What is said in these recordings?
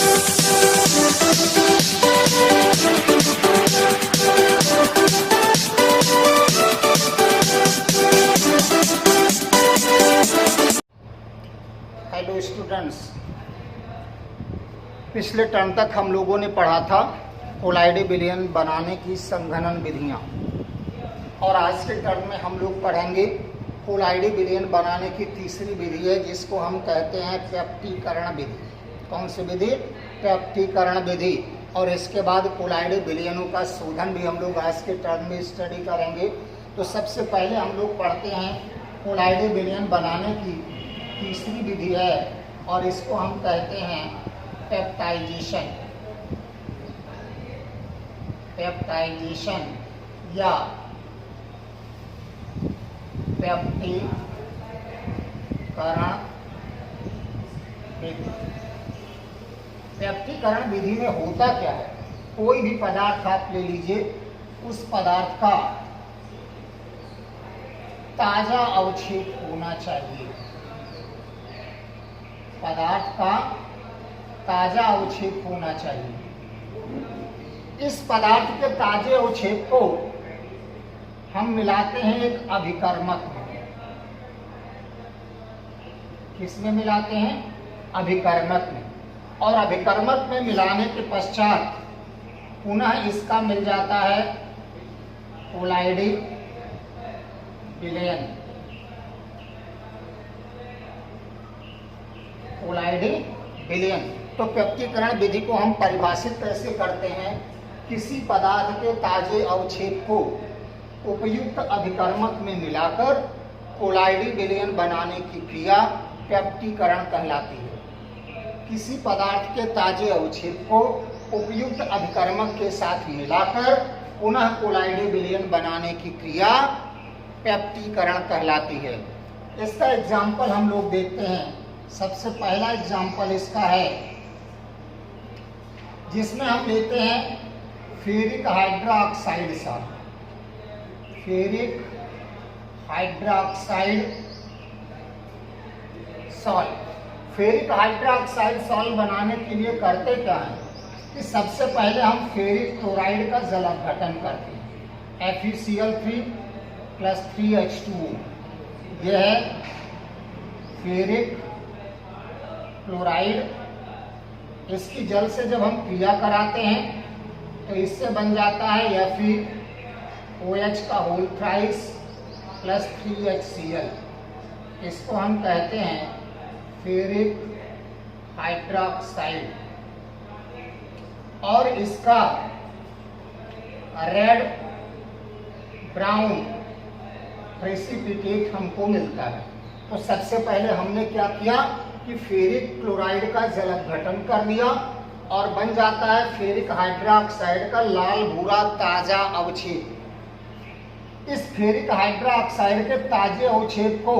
Hello students, पिछले term तक हम लोगों ने पढ़ा था कोलाइडी विलयन बनाने की संघनन विधियाँ, और आज के टर्म में हम लोग पढ़ेंगे कोलाइडी विलयन बनाने की तीसरी विधि है, जिसको हम कहते हैं पेप्टीकरण विधि। कौन सी विधि? पेप्टीकरण विधि। और इसके बाद कोलाइडी विलयनों का शोधन भी हम लोग आज के टर्म में स्टडी करेंगे। तो सबसे पहले हम लोग पढ़ते हैं कोलाइडी विलयन बनाने की तीसरी विधि है, और इसको हम कहते हैं पेप्टाइजेशन। पेप्टाइजेशन या पेप्टीकरण विधि। पेप्टीकरण विधि में होता क्या है? कोई भी पदार्थ आप ले लीजिए, उस पदार्थ का ताजा अवक्षेप होना चाहिए। पदार्थ का ताजा अवक्षेप होना चाहिए। इस पदार्थ के ताजे अवक्षेप को हम मिलाते हैं एक अभिकर्मक में। किसमें मिलाते हैं? अभिकर्मक में। और अभिकर्मक में मिलाने के पश्चात पुनः इसका मिल जाता है कोलाइडी विलयन। कोलाइडी विलयन। तो पेप्टीकरण विधि को हम परिभाषित कैसे करते हैं? किसी पदार्थ के ताजे अवक्षेप को उपयुक्त अभिकर्मक में मिलाकर कोलाइडी विलयन बनाने की क्रिया पेप्टीकरण कहलाती है। किसी पदार्थ के ताजे अवक्षेप को उपयुक्त अभिकर्मक के साथ मिलाकर पुनः कोलाइडी विलयन बनाने की क्रिया पेप्टीकरण कहलाती है। इसका एग्जाम्पल हम लोग देखते हैं। सबसे पहला एग्जाम्पल इसका है, जिसमें हम लेते हैं ferric hydroxide salt. Ferric hydroxide salt. Ferric hydroxide salt बनाने के लिए करते क्या है कि सबसे पहले हम फेरिक क्लोराइड का जल अपघटन करते हैं। FeCl3 + 3H2O। यह है फेरिक क्लोराइड। इसकी जल से जब हम क्रिया कराते हैं तो इससे बन जाता है FeOH का होल थ्राइस + 3HCl। इसको हम कहते हैं फेरिक हाइड्रोक्साइड। और इसका रेड ब्राउन प्रेसिपिटेट हमको मिलता है। तो सबसे पहले हमने क्या किया कि फेरिक क्लोराइड का जल अपघटन कर दिया और बन जाता है फेरिक हाइड्रोक्साइड का लाल भूरा ताजा अवक्षेप। इस फेरिक हाइड्रोक्साइड के ताजे अवक्षेप को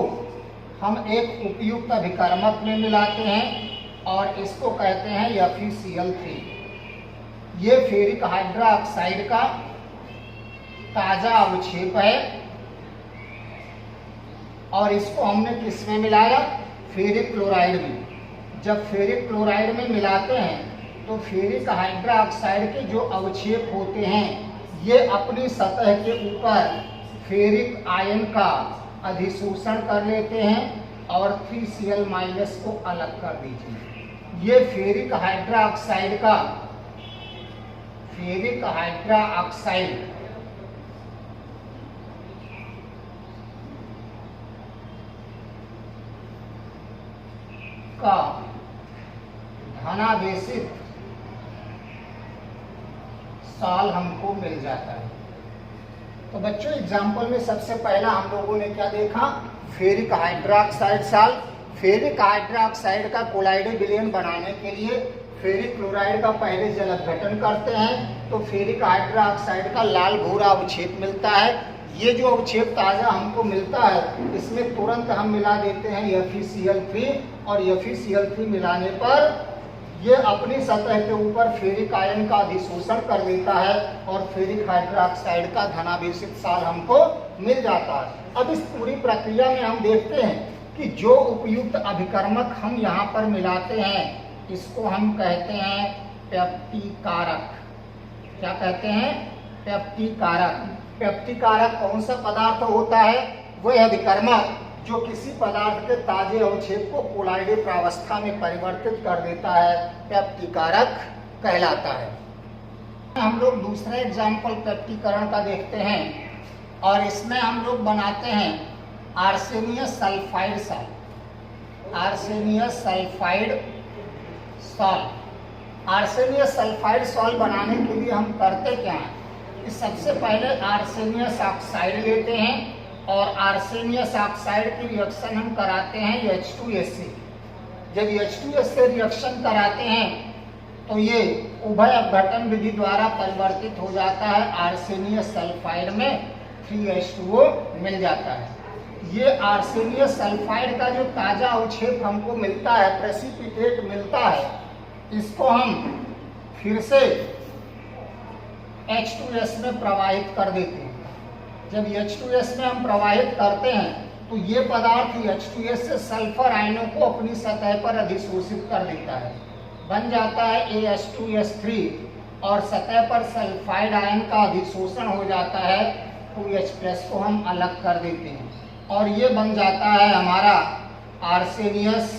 हम एक उपयुक्त अभिकर्मक में मिलाते हैं और इसको कहते हैं FeCl3। ये फेरिक हाइड्रोक्साइड का ताजा अवक्षेप है, और इसको हमने किस में मिलाया? फेरिक क्लोराइड में। जब फेरिक क्लोराइड में मिलाते हैं तो फेरिक हाइड्रोक्साइड के जो अवक्षेप होते हैं ये अपनी सतह के ऊपर फेरिक आयन का अधिशोषण कर लेते हैं और 3Cl- को अलग कर दीजिए। ये फेरिक हाइड्रोक्साइड का धनावेशित साल हमको मिल जाता है। तो बच्चों, एग्जाम्पल में सबसे पहला हम लोगों ने क्या देखा? फेरिक हाइड्रोक्साइड साल। फेरिक हाइड्रोक्साइड का कोलाइडी विलयन बनाने के लिए फेरिक क्लोराइड का पहले जल अपघटन करते हैं तो फेरिक हाइड्रोक्साइड का लाल भूरा अवक्षेप मिलता है। ये जो अवक्षेप ताजा हमको मिलता है इसमें तुरंत हम मिला देते हैं FeCl3, और FeCl3 मिलाने पर ये अपनी सतह के ऊपर फेरिक आयन का अधिशोषण कर देता है और फेरिक हाइड्रोक्साइड का धनावेशित साल हमको मिल जाता है। अब इस पूरी प्रक्रिया में हम देखते हैं कि जो उपयुक्त अभिकर्मक हम यहाँ पर मिलाते हैं इसको हम कहते हैं पेप्टिकारक। क्या कहते हैं? पेप्टिकारक। पेप्टिकारक कौन सा पदार्थ होता है? वह अभिकर्मक जो किसी पदार्थ के ताजे अवक्षेप को कोलाइडे प्रावस्था में परिवर्तित कर देता है, पेप्टिकारक कहलाता है। हम लोग दूसरा एग्जाम्पल पेप्टिकरण का देखते हैं और इसमें हम लोग बनाते हैं arsenious sulphide salt. Arsenious sulphide salt. Arsenious sulphide salt बनाने के लिए हम करते क्या हैं कि सबसे पहले आर्सेनियस ऑक्साइड लेते हैं और आर्सेनियस ऑक्साइड की रिएक्शन हम कराते हैं H2S से। जब H2S से रिएक्शन कराते हैं तो ये उभय अपघटन विधि द्वारा परिवर्तित हो जाता है आर्सेनियस सल्फाइड में 3H2O मिल जाता है। ये आर्सेनियस सल्फाइड का जो ताजा अवक्षेप हमको मिलता है, प्रेसिपिटेट मिलता है, इसको हम फिर से H2S में प्रवाहित कर देते हैं। जब H2S में हम प्रवाहित करते हैं तो ये पदार्थ H2S से सल्फर आयनों को अपनी सतह पर अधिशोषित कर देता है, बन जाता है AH2S3 और सतह पर सल्फाइड आयन का अधिशोषण हो जाता है 2H+ को हम अलग कर देते हैं और ये बन जाता है हमारा आर्सेनियस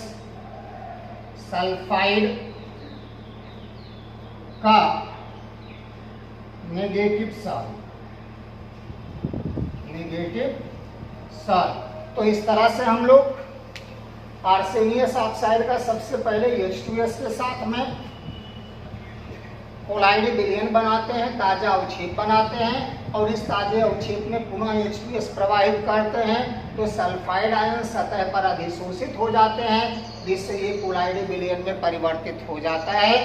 सल्फाइड का नेगेटिव सॉल्ट। Negative salt. तो इस तरह से हम लोग आर्सेनियस ऑक्साइड का सबसे पहले H2S के साथ में कोलाइड विलयन बनाते हैं, ताजा अवक्षेप बनाते हैं और इस ताजे अवक्षेप में पुनः H2S प्रवाहित करते हैं तो सल्फाइड आयन सतह पर अधिशोषित हो जाते हैं जिससे ये कोलाइड विलयन में परिवर्तित हो जाता है।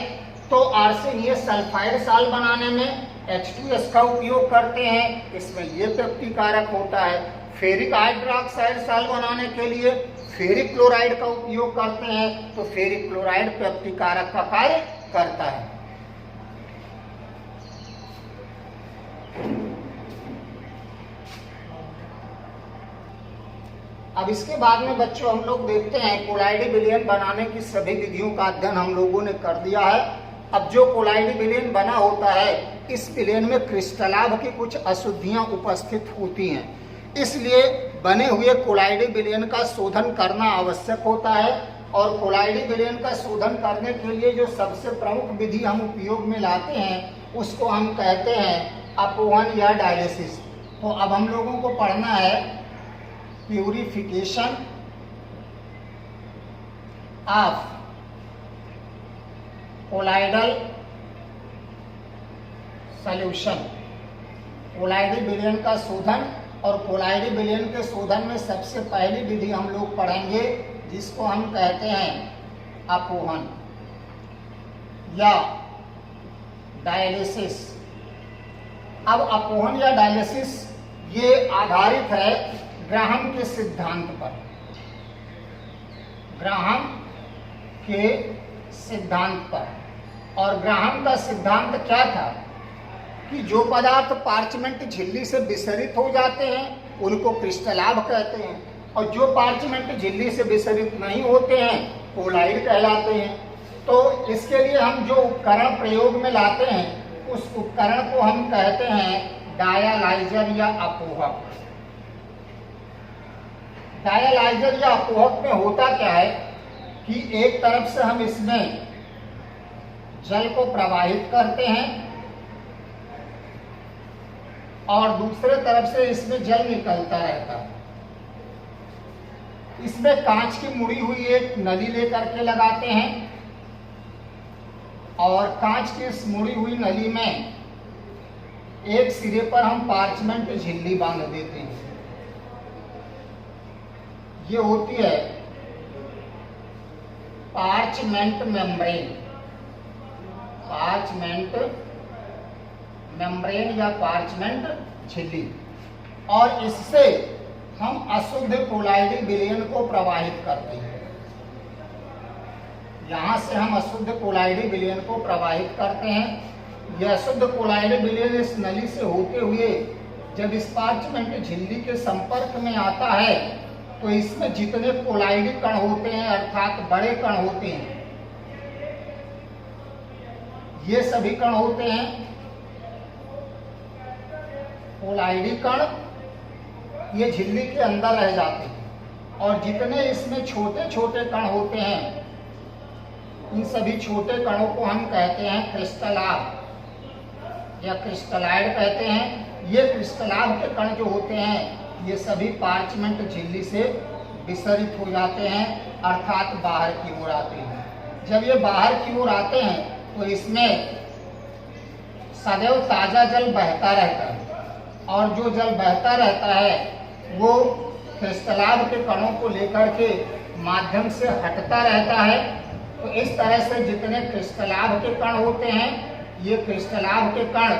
तो आर्सेनियस सल्फाइड सॉल्ट बनाने में H2S का उपयोग करते हैं, इसमें ये पेप्टिकारक होता है। फेरिक हाइड्रोक्साइड सॉल्ट बनाने के लिए फेरिक क्लोराइड का उपयोग करते हैं तो फेरिक क्लोराइड पेप्टिकारक का कार्य करता है। अब इसके बाद में बच्चों हम लोग देखते हैं कोलाइड विलयन बनाने की सभी विधियों का अध्ययन हम लोगों ने कर दिया है। अब जो कोलाइड विलयन बना होता है इस विलयन में क्रिस्टलाभ की कुछ अशुद्धियां उपस्थित होती हैं, इसलिए बने हुए कोलाइड विलयन का शोधन करना आवश्यक होता है और कोलाइड विलयन का शोधन करने के लिए जो सबसे प्रमुख विधि हम उपयोग में लाते हैं उसको हम कहते हैं अपोहन या डायलिसिस। तो अब हम लोगों को पढ़ना है purification of colloidal solution. Colloid विलयन का शोधन और कोलाइड विलयन के शोधन में सबसे पहली विधि हम लोग पढ़ेंगे जिसको हम कहते हैं अपोहन या डायलिसिस। अब अपोहन या डायलिसिस ये आधारित है ग्राहम के सिद्धांत पर। ग्राहम के सिद्धांत पर, और ग्राहम का सिद्धांत क्या था कि जो पदार्थ पार्चमेंट झिल्ली से विसरित हो जाते हैं उनको क्रिस्टलाभ कहते हैं और जो पार्चमेंट झिल्ली से विसरित नहीं होते हैं कोलाइड कहलाते हैं। तो इसके लिए हम जो उपकरण प्रयोग में लाते हैं उस उपकरण को हम कहते हैं डायलाइजर या अपोहक। डायलाइजर या अपोहक में होता क्या है कि एक तरफ से हम इसमें जल को प्रवाहित करते हैं और दूसरे तरफ से इसमें जल निकलता रहता है। इसमें कांच की मुड़ी हुई एक नली लेकर के लगाते हैं और कांच की इस मुड़ी हुई नली में एक सिरे पर हम पार्चमेंट झिल्ली बांध देते हैं। ये होती है पार्चमेंट मेम्ब्रेन। पार्चमेंट मेम्ब्रेन या पार्चमेंट झिल्ली, और इससे हम अशुद्ध कोलाइड विलयन को प्रवाहित करते हैं। यहां से हम अशुद्ध कोलाइड विलयन को प्रवाहित करते हैं। यह अशुद्ध कोलाइड विलयन इस नली से होते हुए जब इस पार्चमेंट झिल्ली के संपर्क में आता है तो इसमें जितने कोलाइड कण होते हैं अर्थात बड़े कण होते हैं ये सभी कण होते हैं कोलाइडी कण, ये झिल्ली के अंदर रह जाते हैं। और जितने इसमें छोटे छोटे कण होते हैं, इन सभी छोटे कणों को हम कहते हैं क्रिस्टलाभ या क्रिस्टलाइड कहते हैं। ये क्रिस्टलाभ के कण जो होते हैं, ये सभी पार्चमेंट झिल्ली से विसरित हो जाते हैं, अर्थात बाहर की ओर आते हैं। जब ये बाहर की ओर आते हैं तो इसमें सदैव ताजा जल बहता रहता है, और जो जल बहता रहता है वो क्रिस्टलाभ के कणों को लेकर के माध्यम से हटता रहता है। तो इस तरह से जितने क्रिस्टलाभ के कण होते हैं, ये क्रिस्टलाभ के कण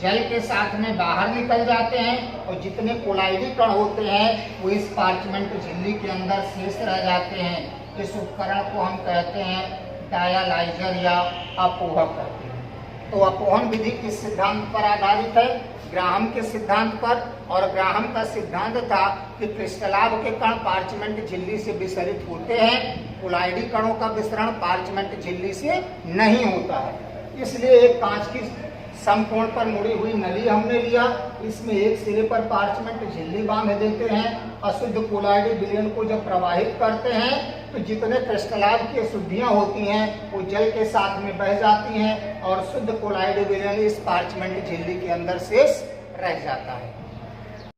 जल के साथ में बाहर निकल जाते हैं, और जितने कोलाइडी कण होते हैं वो इस पार्चमेंट झिल्ली के अंदर शेष रह जाते हैं। इस उपकरण को हम कहते हैं डायलाइजर या अपोहक कहते हैं। तो अपोहन विधि किस सिद्धांत पर आधारित है? ग्राहम के सिद्धांत पर। और ग्राहम का सिद्धांत था कि क्रिस्टलाभ के कण पार्चमेंट झिल्ली से विसरित होते हैं, कोलाइडी कणों का विसरण पार्चमेंट झिल्ली से नहीं होता है। इसलिए एक कांच की समकोण पर मुड़ी हुई नली हमने लिया, इसमें एक सिरे पर पार्चमेंट झिल्ली बांध देते हैं, अशुद्ध कोलाइडी विलयन को जब प्रवाहित करते हैं तो जितने क्रिस्टलाभ की अशुद्धियां होती हैं वो जल के साथ में बह जाती हैं, और शुद्ध कोलाइडी विलयन इस पार्चमेंट झिल्ली के अंदर शेष रह जाता है।